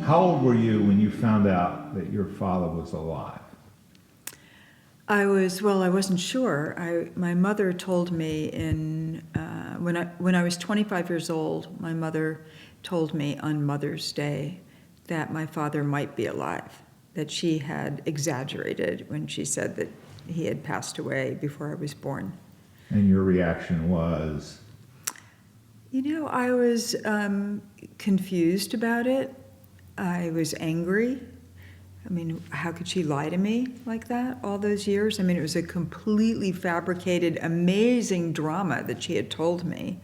How old were you when you found out that your father was alive? I wasn't sure. My mother told me when I was 25 years old, my mother told me on Mother's Day that my father might be alive, that she had exaggerated when she said that he had passed away before I was born. And your reaction was? I was confused about it. I was angry. I mean, how could she lie to me like that all those years? I mean, it was a completely fabricated, amazing drama that she had told me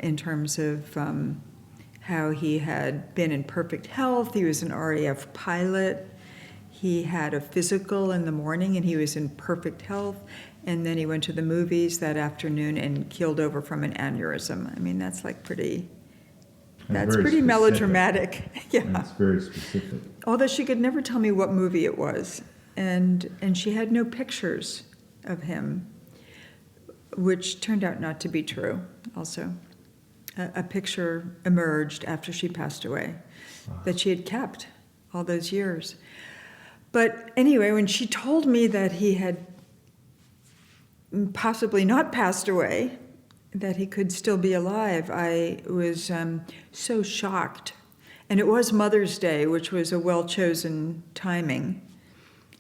in terms of how he had been in perfect health. He was an RAF pilot. He had a physical in the morning and he was in perfect health. And then he went to the movies that afternoon and keeled over from an aneurysm. I mean, that's like pretty melodramatic. Yeah. And it's very specific. Although she could never tell me what movie it was. And she had no pictures of him, which turned out not to be true also. A picture emerged after she passed away that she had kept all those years. But anyway, when she told me that he had possibly not passed away, that he could still be alive, I was so shocked. And it was Mother's Day, which was a well-chosen timing.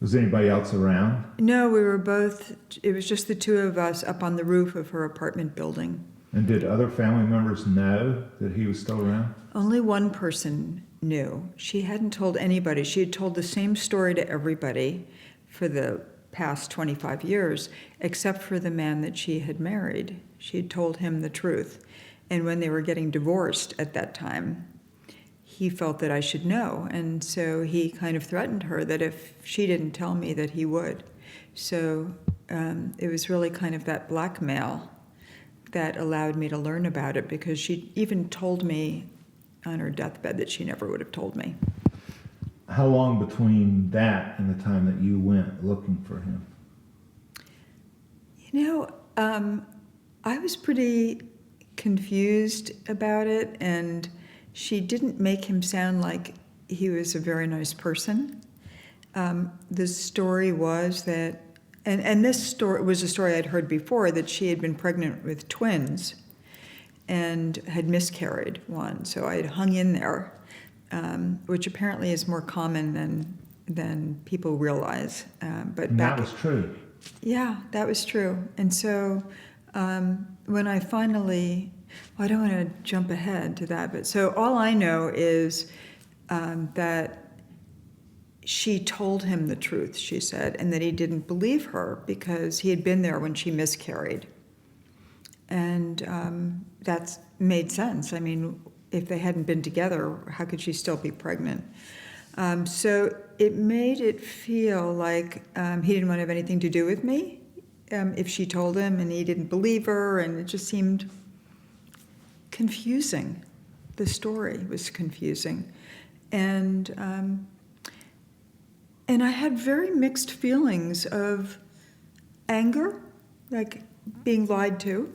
Was anybody else around? No, it was just the two of us up on the roof of her apartment building. And did other family members know that he was still around? Only one person knew. She hadn't told anybody. She had told the same story to everybody for the past 25 years, except for the man that she had married. She had told him the truth. And when they were getting divorced at that time, he felt that I should know. And so he kind of threatened her that if she didn't tell me that he would. So it was really kind of that blackmail that allowed me to learn about it, because she even told me on her deathbed that she never would have told me. How long between that and the time that you went looking for him? I was pretty confused about it, and she didn't make him sound like he was a very nice person. The story was that, and this story was a story I'd heard before, that she had been pregnant with twins and had miscarried one. So I had hung in there, which apparently is more common than people realize. But that was true. Yeah, that was true. And so when I finally, I don't want to jump ahead to that, but so all I know is that she told him the truth, she said, and that he didn't believe her because he had been there when she miscarried. And that's made sense. I mean, if they hadn't been together, how could she still be pregnant? So it made it feel like he didn't want to have anything to do with me if she told him, and he didn't believe her, and it just seemed confusing. The story was confusing. And I had very mixed feelings of anger, like being lied to,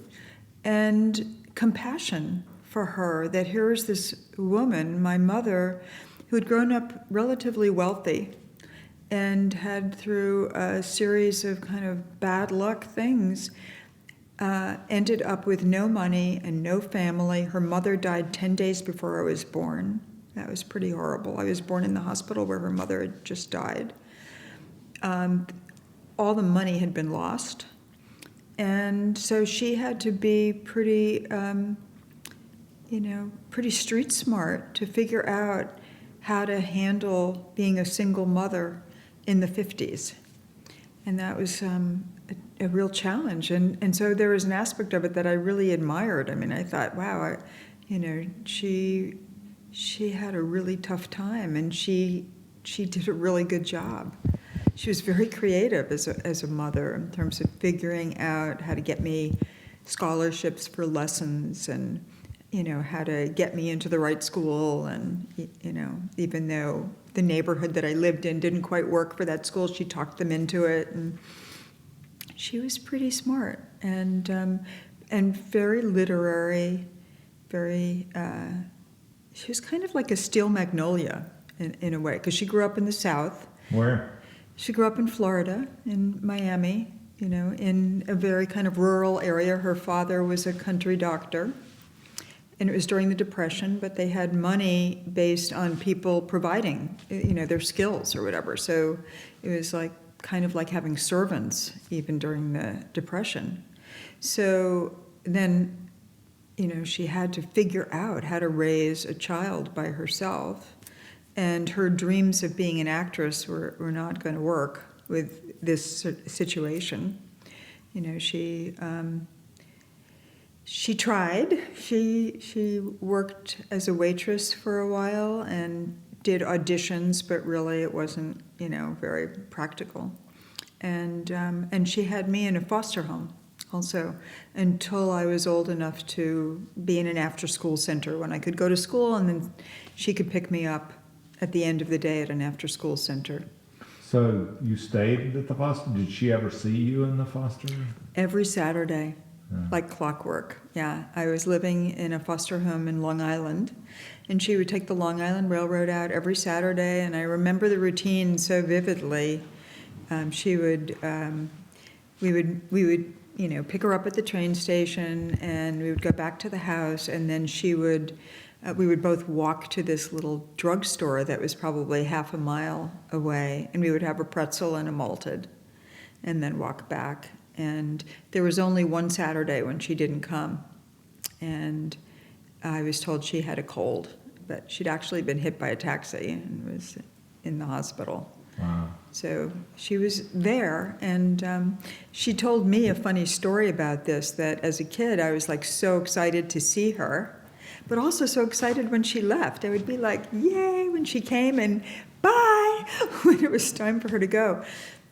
and compassion for her, that here is this woman, my mother, who had grown up relatively wealthy and had, through a series of kind of bad luck things, ended up with no money and no family. Her mother died 10 days before I was born. That was pretty horrible. I was born in the hospital where her mother had just died. All the money had been lost. And so she had to be pretty, pretty street smart to figure out how to handle being a single mother in the 50s. And that was a real challenge. And so there was an aspect of it that I really admired. I mean, I thought, wow, she had a really tough time, and she did a really good job. She was very creative as a mother in terms of figuring out how to get me scholarships for lessons, and how to get me into the right school. And even though the neighborhood that I lived in didn't quite work for that school, she talked them into it. And she was pretty smart and very literary, very She was kind of like a steel magnolia in a way, because she grew up in the South. Where? She grew up in Florida, in Miami, you know, in a very kind of rural area. Her father was a country doctor, and it was during the Depression, but they had money based on people providing, you know, their skills or whatever. So it was like kind of like having servants even during the Depression. So then, you know, she had to figure out how to raise a child by herself, and her dreams of being an actress were not going to work with this situation. You know, she tried. She worked as a waitress for a while and did auditions, but really it wasn't, you know, very practical. And she had me in a foster home also until I was old enough to be in an after-school center when I could go to school, and then she could pick me up at the end of the day at an after-school center. So you stayed at the foster? Did she ever see you in the foster? Every Saturday, Yeah. like clockwork. Yeah, I was living in a foster home in Long Island, and she would take the Long Island Railroad out every Saturday, and I remember the routine so vividly. We would, you know, pick her up at the train station, and we would go back to the house, and then we would both walk to this little drugstore that was probably half a mile away, and we would have a pretzel and a malted, and then walk back. And there was only one Saturday when she didn't come, and I was told she had a cold, but she'd actually been hit by a taxi and was in the hospital. Wow. So she was there, and she told me a funny story about this, that as a kid I was like so excited to see her, but also so excited when she left. I would be like, yay, when she came, and bye, when it was time for her to go.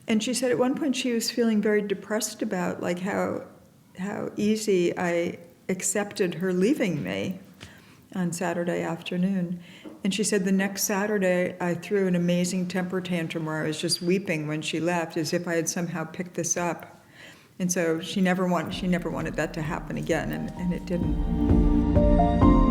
And she said at one point she was feeling very depressed about like how easy I accepted her leaving me on Saturday afternoon. And she said the next Saturday I threw an amazing temper tantrum where I was just weeping when she left, as if I had somehow picked this up. And so she never wanted that to happen again, and it didn't.